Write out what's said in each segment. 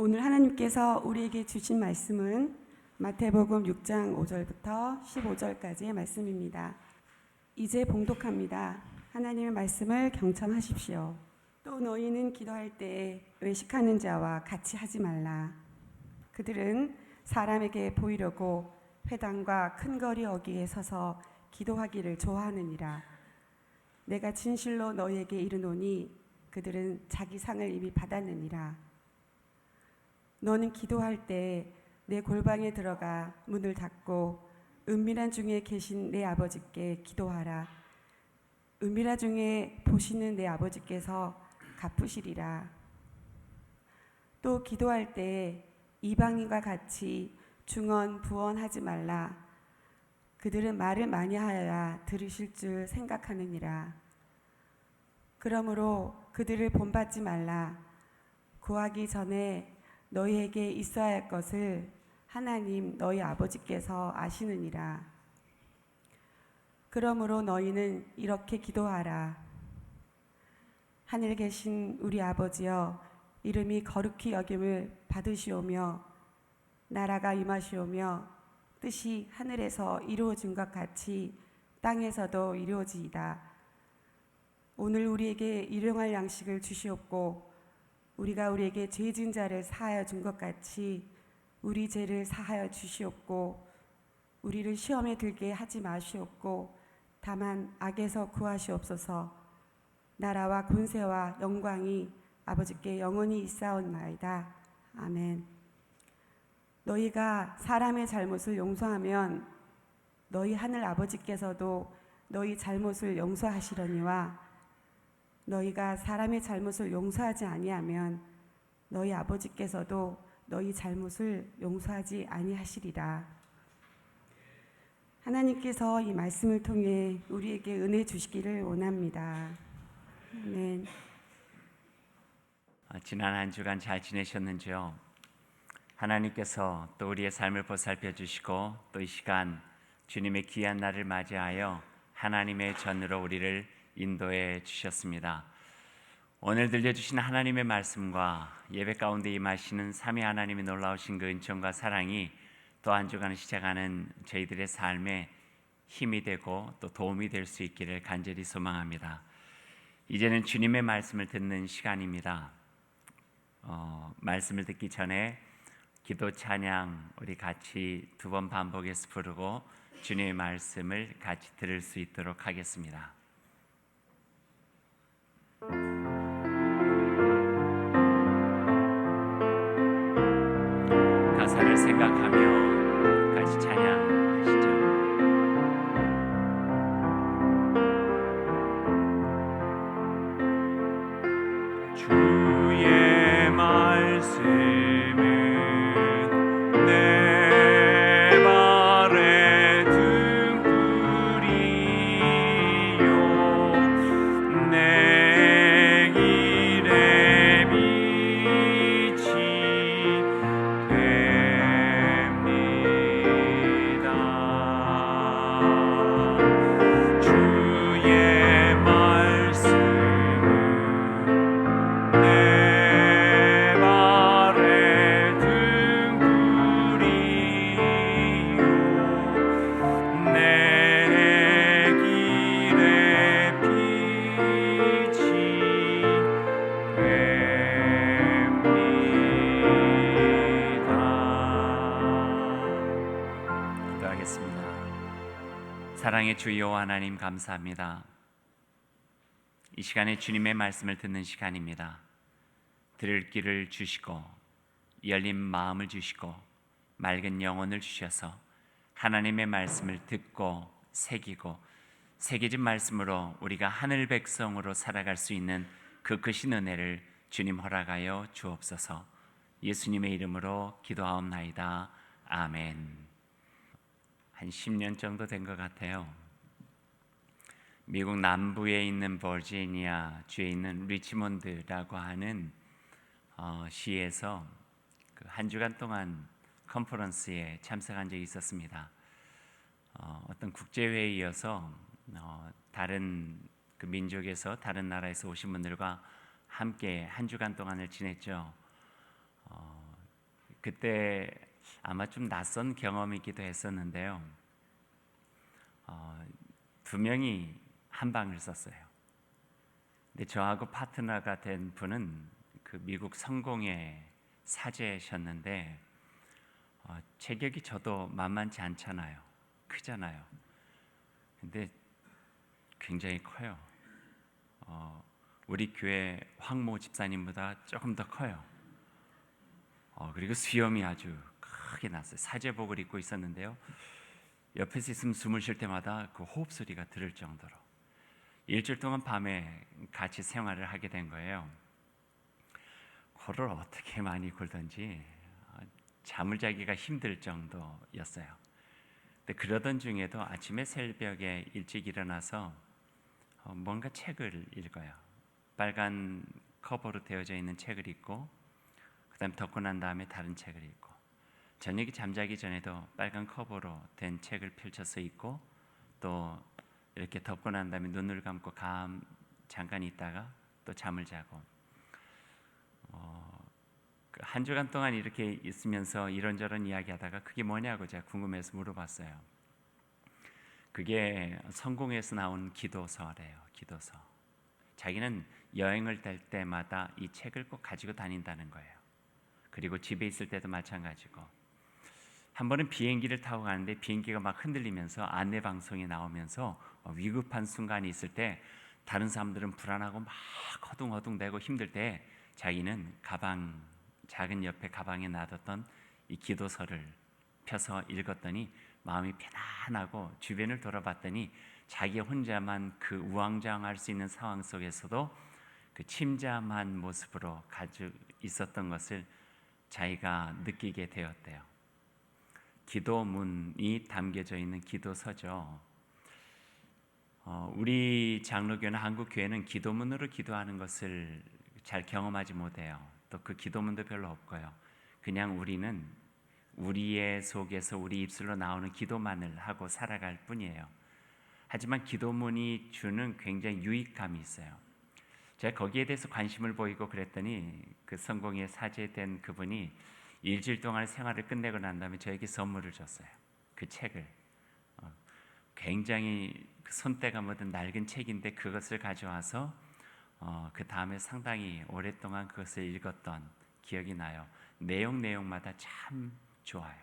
오늘 하나님께서 우리에게 주신 말씀은 마태복음 6장 5절부터 15절까지의 말씀입니다. 이제 봉독합니다. 하나님의 말씀을 경청하십시오. 또 너희는 기도할 때에 외식하는 자와 같이 하지 말라. 그들은 사람에게 보이려고 회당과 큰 거리 어귀에 서서 기도하기를 좋아하느니라. 내가 진실로 너희에게 이르노니 그들은 자기 상을 이미 받았느니라. 너는 기도할 때 내 골방에 들어가 문을 닫고 은밀한 중에 계신 내 아버지께 기도하라. 은밀한 중에 보시는 내 아버지께서 갚으시리라. 또 기도할 때 이방인과 같이 중언부언하지 말라. 그들은 말을 많이 하여야 들으실 줄 생각하느니라. 그러므로 그들을 본받지 말라. 구하기 전에 너희에게 있어야 할 것을 하나님 너희 아버지께서 아시느니라. 그러므로 너희는 이렇게 기도하라. 하늘에 계신 우리 아버지여, 이름이 거룩히 여김을 받으시오며 나라가 임하시오며 뜻이 하늘에서 이루어진 것 같이 땅에서도 이루어지이다. 오늘 우리에게 일용할 양식을 주시옵고 우리가 우리에게 죄진 자를 사하여 준 것 같이 우리 죄를 사하여 주시옵고 우리를 시험에 들게 하지 마시옵고 다만 악에서 구하시옵소서. 나라와 권세와 영광이 아버지께 영원히 있사옵나이다. 아멘. 너희가 사람의 잘못을 용서하면 너희 하늘 아버지께서도 너희 잘못을 용서하시려니와 너희가 사람의 잘못을 용서하지 아니하면 너희 아버지께서도 너희 잘못을 용서하지 아니하시리라. 하나님께서 이 말씀을 통해 우리에게 은혜 주시기를 원합니다. 아멘. 지난 한 주간 잘 지내셨는지요? 하나님께서 또 우리의 삶을 보살펴 주시고 또 이 시간 주님의 귀한 날을 맞이하여 하나님의 전으로 우리를 인도해 주셨습니다. 오늘 들려주신 하나님의 말씀과 예배 가운데 임하시는 삼위 하나님의 놀라우신 그 은총과 사랑이 또 한 주간을 시작하는 저희들의 삶에 힘이 되고 또 도움이 될 수 있기를 간절히 소망합니다. 이제는 주님의 말씀을 듣는 시간입니다. 말씀을 듣기 전에 기도 찬양 우리 같이 두 번 반복해서 부르고 주님의 말씀을 같이 들을 수 있도록 하겠습니다. 가사를 생각하며 같이 찬양하시죠. 주의 말씀은 내 발의 등불이요 내 길의 빛이 주의 말씀은 내 발의 등불이요 내 길의 빛이 됩니다. 기도하겠습니다. 사랑의 주 여호와 하나님, 감사합니다. 이 시간에 주님의 말씀을 듣는 시간입니다. 들을 길을 주시고 열린 마음을 주시고 맑은 영혼을 주셔서 하나님의 말씀을 듣고 새기고 새겨진 말씀으로 우리가 하늘 백성으로 살아갈 수 있는 그 크신 은혜를 주님 허락하여 주옵소서. 예수님의 이름으로 기도하옵나이다. 아멘. 한 10년 정도 된 것 같아요. 미국 남부에 있는 버지니아 주에 있는 리치몬드라고 하는 시에서 한 주간 동안 컨퍼런스에 참석한 적이 있었습니다. 어떤 국제회의여서 다른 그 민족에서 다른 나라에서 오신 분들과 함께 한 주간 동안을 지냈죠. 그때 아마 좀 낯선 경험이기도 했었는데요. 두 명이 한 방을 썼어요. 근데 저하고 파트너가 된 분은 그 미국 성공의 사제셨는데 체격이 저도 만만치 않잖아요. 크잖아요. 근데 굉장히 커요. 우리 교회 황모 집사님보다 조금 더 커요. 그리고 수염이 아주 크게 났어요. 사제복을 입고 있었는데요. 옆에서 있으면 숨을 쉴 때마다 그 호흡 소리가 들을 정도로 일주일 동안 밤에 같이 생활을 하게 된 거예요. 코를 어떻게 많이 골던지 잠을 자기가 힘들 정도였어요. 근데 그러던 중에도 아침에 새벽에 일찍 일어나서 뭔가 책을 읽어요. 빨간 커버로 되어져 있는 책을 읽고 그다음 덮고 난 다음에 다른 책을 읽고 저녁에 잠자기 전에도 빨간 커버로 된 책을 펼쳐서 읽고 또 이렇게 덮고 난 다음에 눈을 감고 잠깐 있다가 또 잠을 자고 한 주간 동안 이렇게 있으면서 이런저런 이야기하다가 그게 뭐냐고 제가 궁금해서 물어봤어요. 그게 성공에서 나온 기도서래요. 기도서. 자기는 여행을 갈 때마다 이 책을 꼭 가지고 다닌다는 거예요. 그리고 집에 있을 때도 마찬가지고 한 번은 비행기를 타고 가는데 비행기가 막 흔들리면서 안내 방송이 나오면서 위급한 순간이 있을 때 다른 사람들은 불안하고 막 허둥허둥대고 힘들 때 자기는 작은 옆에 가방에 놔뒀던 이 기도서를 펴서 읽었더니 마음이 편안하고 주변을 돌아봤더니 자기 혼자만 그 우왕좌왕할 수 있는 상황 속에서도 그 침잠한 모습으로 가지고 있었던 것을 자기가 느끼게 되었대요. 기도문이 담겨져 있는 기도서죠. 우리 장로교나 한국교회는 기도문으로 기도하는 것을 잘 경험하지 못해요. 또 그 기도문도 별로 없고요. 그냥 우리는 우리의 속에서 우리 입술로 나오는 기도만을 하고 살아갈 뿐이에요. 하지만 기도문이 주는 굉장히 유익감이 있어요. 제가 거기에 대해서 관심을 보이고 그랬더니 그 성공의 사제된 그분이 일주일 동안의 생활을 끝내고 난 다음에 저에게 선물을 줬어요. 그 책을. 굉장히 손때가 묻은 낡은 책인데 그것을 가져와서 그 다음에 상당히 오랫동안 그것을 읽었던 기억이 나요. 내용마다 참 좋아요.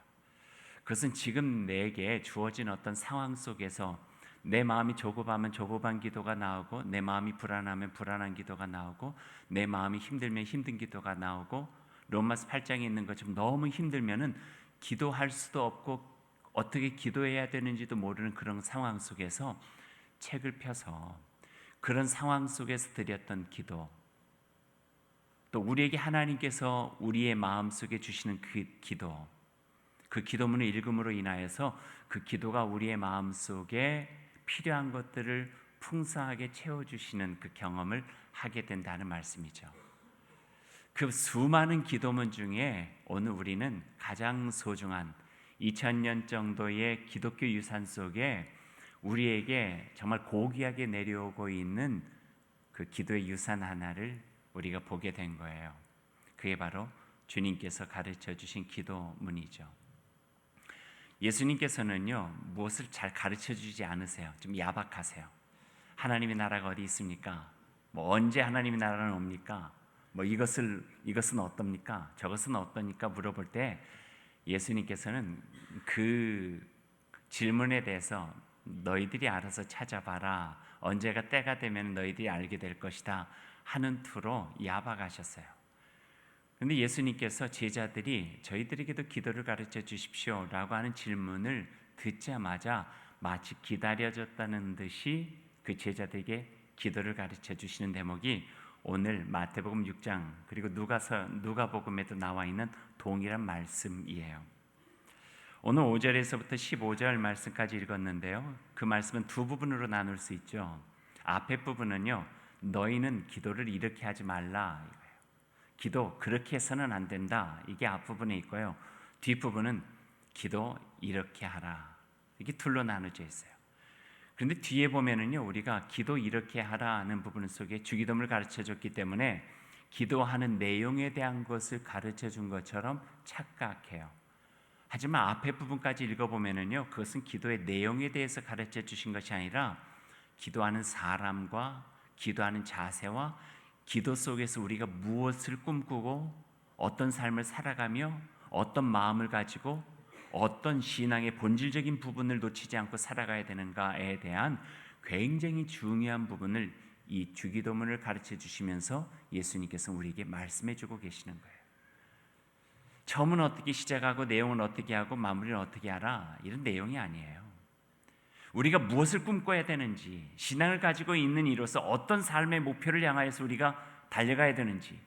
그것은 지금 내게 주어진 어떤 상황 속에서 내 마음이 조급하면 조급한 기도가 나오고 내 마음이 불안하면 불안한 기도가 나오고 내 마음이 힘들면 힘든 기도가 나오고 로마서 8장에 있는 것처럼 너무 힘들면은 기도할 수도 없고 어떻게 기도해야 되는지도 모르는 그런 상황 속에서 책을 펴서 그런 상황 속에서 드렸던 기도, 또 우리에게 하나님께서 우리의 마음속에 주시는 그 기도, 그 기도문을 읽음으로 인하여서 그 기도가 우리의 마음속에 필요한 것들을 풍성하게 채워주시는 그 경험을 하게 된다는 말씀이죠. 그 수많은 기도문 중에 오늘 우리는 가장 소중한 2000년 정도의 기독교 유산 속에 우리에게 정말 고귀하게 내려오고 있는 그 기도의 유산 하나를 우리가 보게 된 거예요. 그게 바로 주님께서 가르쳐 주신 기도문이죠. 예수님께서는요, 무엇을 잘 가르쳐 주지 않으세요. 좀 야박하세요. 하나님의 나라가 어디 있습니까? 언제 하나님의 나라는 옵니까? 이것은 어떻습니까? 저것은 어떠니까 물어볼 때 예수님께서는 그 질문에 대해서 너희들이 알아서 찾아봐라. 언제가 때가 되면 너희들이 알게 될 것이다 하는 투로 야박하셨어요. 그런데 예수님께서 제자들이 저희들에게도 기도를 가르쳐 주십시오 라고 하는 질문을 듣자마자 마치 기다려졌다는 듯이 그 제자들에게 기도를 가르쳐 주시는 대목이 오늘 마태복음 6장 그리고 누가복음에도 나와 있는 동일한 말씀이에요. 오늘 5절에서부터 15절 말씀까지 읽었는데요. 그 말씀은 두 부분으로 나눌 수 있죠. 앞에 부분은요, 너희는 기도를 이렇게 하지 말라 이거예요. 기도 그렇게 해서는 안 된다. 이게 앞부분에 있고요. 뒷부분은 기도 이렇게 하라. 이게 둘로 나눠져 있어요. 그런데 뒤에 보면은요, 우리가 기도 이렇게 하라는 부분 속에 주기도문을 가르쳐 줬기 때문에 기도하는 내용에 대한 것을 가르쳐 준 것처럼 착각해요. 하지만 앞에 부분까지 읽어보면은요, 그것은 기도의 내용에 대해서 가르쳐 주신 것이 아니라 기도하는 사람과 기도하는 자세와 기도 속에서 우리가 무엇을 꿈꾸고 어떤 삶을 살아가며 어떤 마음을 가지고 어떤 신앙의 본질적인 부분을 놓치지 않고 살아가야 되는가에 대한 굉장히 중요한 부분을 이 주기도문을 가르쳐 주시면서 예수님께서 우리에게 말씀해 주고 계시는 거예요. 처음은 어떻게 시작하고 내용은 어떻게 하고 마무리는 어떻게 하라, 이런 내용이 아니에요. 우리가 무엇을 꿈꿔야 되는지, 신앙을 가지고 있는 이로서 어떤 삶의 목표를 향하여서 우리가 달려가야 되는지,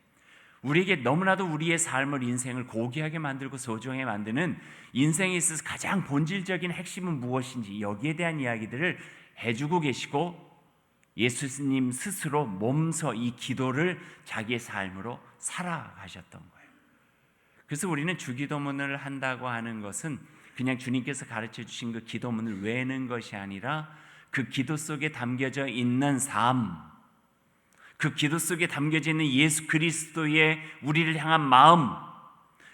우리에게 너무나도 우리의 삶을, 인생을 고귀하게 만들고 소중하게 만드는 인생에 있어서 가장 본질적인 핵심은 무엇인지, 여기에 대한 이야기들을 해주고 계시고, 예수님 스스로 몸소 이 기도를 자기의 삶으로 살아가셨던 거예요. 그래서 우리는 주기도문을 한다고 하는 것은 그냥 주님께서 가르쳐 주신 그 기도문을 외우는 것이 아니라 그 기도 속에 담겨져 있는 삶, 그 기도 속에 담겨져 있는 예수 그리스도의 우리를 향한 마음,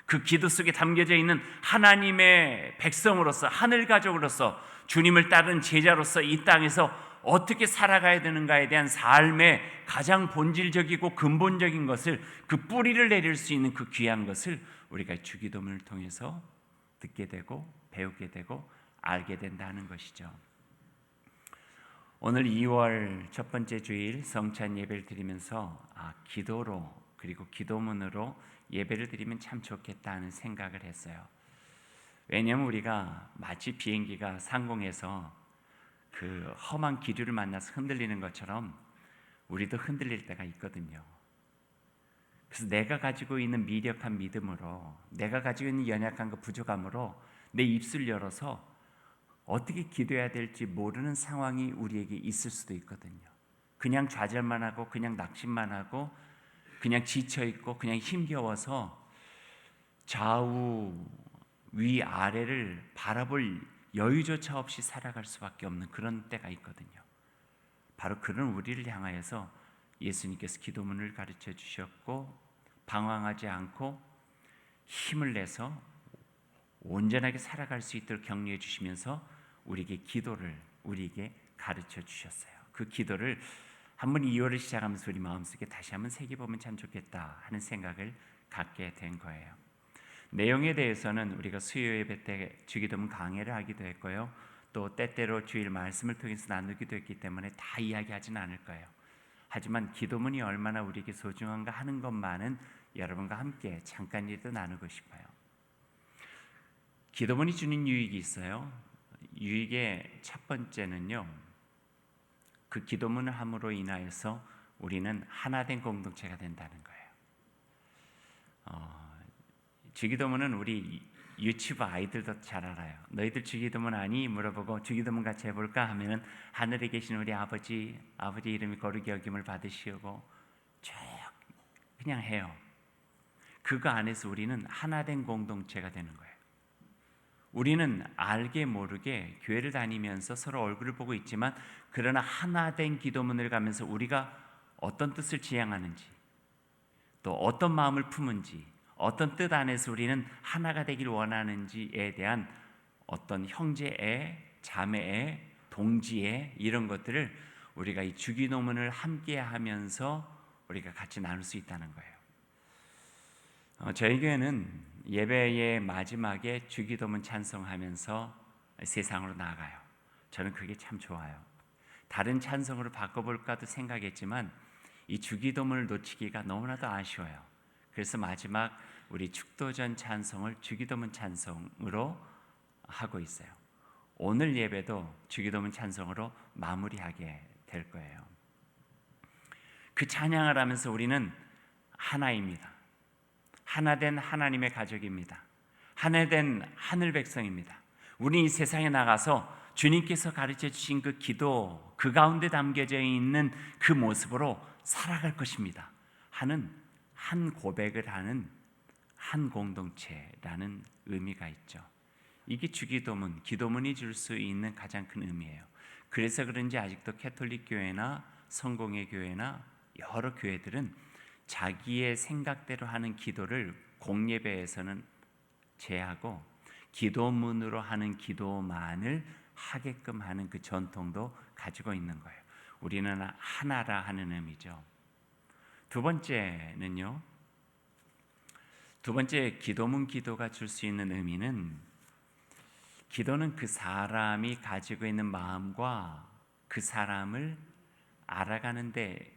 그 기도 속에 담겨져 있는 하나님의 백성으로서, 하늘 가족으로서, 주님을 따르는 제자로서 이 땅에서 어떻게 살아가야 되는가에 대한 삶의 가장 본질적이고 근본적인 것을, 그 뿌리를 내릴 수 있는 그 귀한 것을 우리가 주기도문을 통해서 듣게 되고 배우게 되고 알게 된다는 것이죠. 오늘 2월 첫 번째 주일 성찬 예배를 드리면서 기도로, 그리고 기도문으로 예배를 드리면 참 좋겠다 하는 생각을 했어요. 왜냐하면 우리가 마치 비행기가 상공에서 그 험한 기류를 만나서 흔들리는 것처럼 우리도 흔들릴 때가 있거든요. 그래서 내가 가지고 있는 미력한 믿음으로, 내가 가지고 있는 연약한 그 부족함으로 내 입술 열어서 어떻게 기도해야 될지 모르는 상황이 우리에게 있을 수도 있거든요. 그냥 좌절만 하고, 그냥 낙심만 하고, 그냥 지쳐있고, 그냥 힘겨워서 좌우 위아래를 바라볼 여유조차 없이 살아갈 수밖에 없는 그런 때가 있거든요. 바로 그런 우리를 향하여서 예수님께서 기도문을 가르쳐 주셨고, 방황하지 않고 힘을 내서 온전하게 살아갈 수 있도록 격려해 주시면서 우리에게 기도를 우리에게 가르쳐 주셨어요. 그 기도를 한번 2월을 시작하면서 우리 마음속에 다시 한번 새겨보면 참 좋겠다 하는 생각을 갖게 된 거예요. 내용에 대해서는 우리가 수요 예배 때 주기도문 강해를 하기도 했고요, 또 때때로 주일 말씀을 통해서 나누기도 했기 때문에 다 이야기하지는 않을 거예요. 하지만 기도문이 얼마나 우리에게 소중한가 하는 것만은 여러분과 함께 잠깐이라도 나누고 싶어요. 기도문이 주는 유익이 있어요. 유익의 첫 번째는요, 그 기도문을 함으로 인하여서 우리는 하나된 공동체가 된다는 거예요. 주기도문은 우리 유치부 아이들도 잘 알아요. 너희들 주기도문 아니? 물어보고 주기도문 같이 해볼까 하면은 하늘에 계신 우리 아버지 이름이 거룩히 여김을 받으시고 쭉 그냥 해요. 그거 안에서 우리는 하나된 공동체가 되는 거예요. 우리는 알게 모르게 교회를 다니면서 서로 얼굴을 보고 있지만, 그러나 하나된 기도문을 가면서 우리가 어떤 뜻을 지향하는지, 또 어떤 마음을 품은지, 어떤 뜻 안에서 우리는 하나가 되길 원하는지에 대한 어떤 형제애, 자매애, 동지애, 이런 것들을 우리가 이 주기도문을 함께 하면서 우리가 같이 나눌 수 있다는 거예요. 저희 교회는 예배의 마지막에 주기도문 찬송하면서 세상으로 나가요. 저는 그게 참 좋아요. 다른 찬송으로 바꿔볼까도 생각했지만 이 주기도문을 놓치기가 너무나도 아쉬워요. 그래서 마지막 우리 축도전 찬송을 주기도문 찬송으로 하고 있어요. 오늘 예배도 주기도문 찬송으로 마무리하게 될 거예요. 그 찬양을 하면서 우리는 하나입니다. 하나된 하나님의 가족입니다. 하나된 하늘 백성입니다. 우리 이 세상에 나가서 주님께서 가르쳐 주신 그 기도, 그 가운데 담겨져 있는 그 모습으로 살아갈 것입니다 하는 한 고백을 하는 한 공동체라는 의미가 있죠. 이게 주기도문, 기도문이 줄 수 있는 가장 큰 의미예요. 그래서 그런지 아직도 캐톨릭 교회나 성공회 교회나 여러 교회들은 자기의 생각대로 하는 기도를 공예배에서는 제하고 기도문으로 하는 기도만을 하게끔 하는 그 전통도 가지고 있는 거예요. 우리는 하나라 하는 의미죠. 두 번째 기도문 기도가 줄 수 있는 의미는, 기도는 그 사람이 가지고 있는 마음과 그 사람을 알아가는데,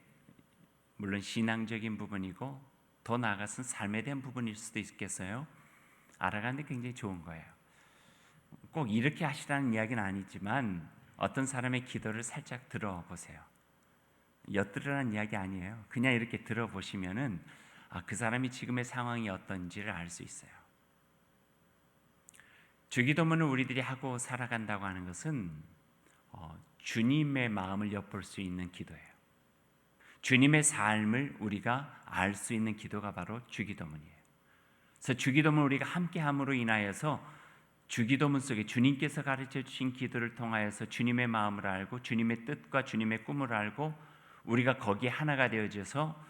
물론 신앙적인 부분이고 더 나아가서는 삶에 대한 부분일 수도 있겠어요. 알아가는데 굉장히 좋은 거예요. 꼭 이렇게 하시라는 이야기는 아니지만 어떤 사람의 기도를 살짝 들어보세요. 엿들으라는 이야기 아니에요. 그냥 이렇게 들어보시면은 그 사람이 지금의 상황이 어떤지를 알 수 있어요. 주기도문을 우리들이 하고 살아간다고 하는 것은 주님의 마음을 엿볼 수 있는 기도예요. 주님의 삶을 우리가 알 수 있는 기도가 바로 주기도문이에요. 그래서 주기도문 우리가 함께함으로 인하여서 주기도문 속에 주님께서 가르쳐 주신 기도를 통하여서 주님의 마음을 알고 주님의 뜻과 주님의 꿈을 알고 우리가 거기에 하나가 되어져서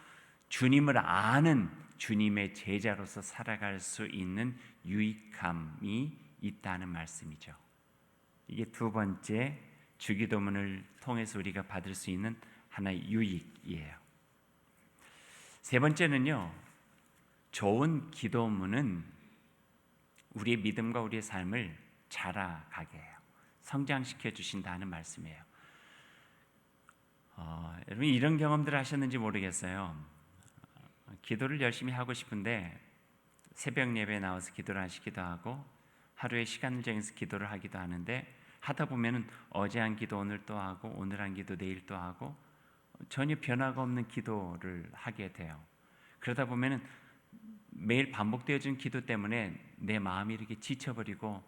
주님을 아는 주님의 제자로서 살아갈 수 있는 유익함이 있다는 말씀이죠. 이게 두 번째 주기도문을 통해서 우리가 받을 수 있는 하나의 유익이에요. 세 번째는요, 좋은 기도문은 우리의 믿음과 우리의 삶을 자라가게 해요. 성장시켜 주신다는 말씀이에요. 여러분 이런 경험들 하셨는지 모르겠어요. 기도를 열심히 하고 싶은데 새벽 예배에 나와서 기도를 하시기도 하고 하루에 시간을 정해서 기도를 하기도 하는데, 하다 보면은 어제 한 기도 오늘 또 하고 오늘 한 기도 내일 또 하고 전혀 변화가 없는 기도를 하게 돼요. 그러다 보면은 매일 반복되어진 기도 때문에 내 마음이 이렇게 지쳐버리고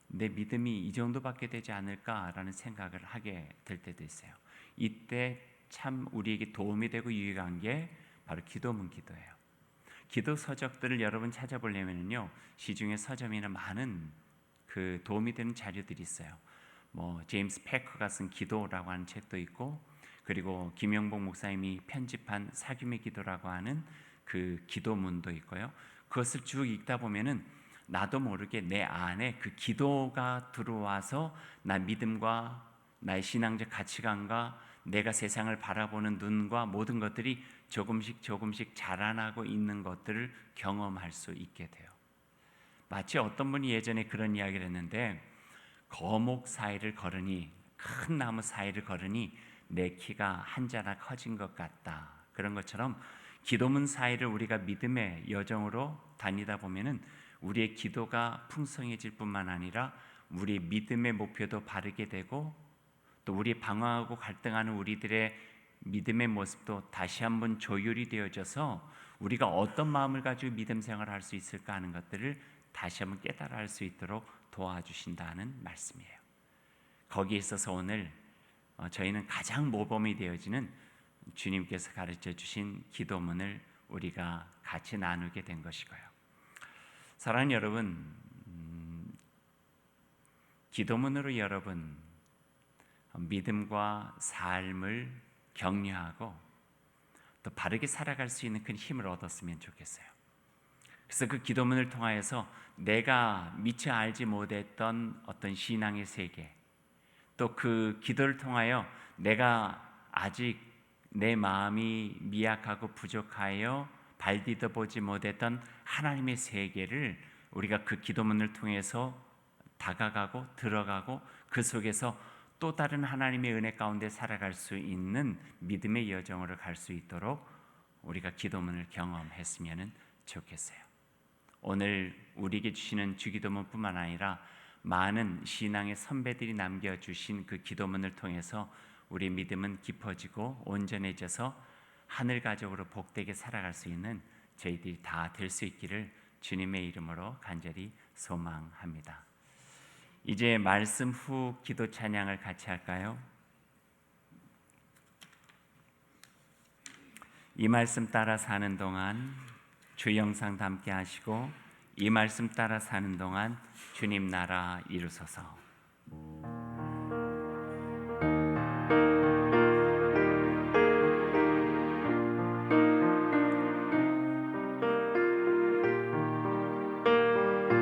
내 믿음이 이 정도밖에 되지 않을까라는 생각을 하게 될 때도 있어요. 이때 참 우리에게 도움이 되고 유익한 게 바로 기도문 기도예요. 기도 서적들을 여러분 찾아보려면요, 시중에 서점이나 많은 그 도움이 되는 자료들이 있어요. 제임스 패커가 쓴 기도라고 하는 책도 있고, 그리고 김영복 목사님이 편집한 사귐의 기도라고 하는 그 기도문도 있고요. 그것을 쭉 읽다 보면은 나도 모르게 내 안에 그 기도가 들어와서 나 믿음과 나의 신앙적 가치관과 내가 세상을 바라보는 눈과 모든 것들이 조금씩 자라나고 있는 것들을 경험할 수 있게 돼요. 마치 어떤 분이 예전에 그런 이야기를 했는데, 거목 사이를 걸으니, 큰 나무 사이를 걸으니 내 키가 한 자나 커진 것 같다. 그런 것처럼 기도문 사이를 우리가 믿음의 여정으로 다니다 보면은 우리의 기도가 풍성해질 뿐만 아니라 우리의 믿음의 목표도 바르게 되고, 또 우리 방황하고 갈등하는 우리들의 믿음의 모습도 다시 한번 조율이 되어져서 우리가 어떤 마음을 가지고 믿음 생활을 할 수 있을까 하는 것들을 다시 한번 깨달아 할 수 있도록 도와주신다는 말씀이에요. 거기에 있어서 오늘 저희는 가장 모범이 되어지는 주님께서 가르쳐 주신 기도문을 우리가 같이 나누게 된 것이고요. 사랑하는 여러분, 기도문으로 여러분 믿음과 삶을 격려하고 또 바르게 살아갈 수 있는 큰 힘을 얻었으면 좋겠어요. 그래서 그 기도문을 통하여서 내가 미처 알지 못했던 어떤 신앙의 세계, 또 그 기도를 통하여 내가 아직 내 마음이 미약하고 부족하여 발디뎌 보지 못했던 하나님의 세계를 우리가 그 기도문을 통해서 다가가고 들어가고 그 속에서 또 다른 하나님의 은혜 가운데 살아갈 수 있는 믿음의 여정으로 갈 수 있도록 우리가 기도문을 경험했으면 좋겠어요. 오늘 우리에게 주시는 주기도문뿐만 아니라 많은 신앙의 선배들이 남겨주신 그 기도문을 통해서 우리 믿음은 깊어지고 온전해져서 하늘 가족으로 복되게 살아갈 수 있는 저희들이 다 될 수 있기를 주님의 이름으로 간절히 소망합니다. 이제 말씀 후 기도 찬양을 같이 할까요? 이 말씀 따라 사는 동안 주 영상 담게 하시고, 이 말씀 따라 사는 동안 주님 나라 이루소서.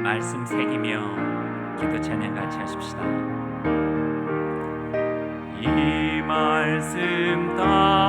말씀 새기며 기도 찬양 같이 하십시다. 이 말씀 다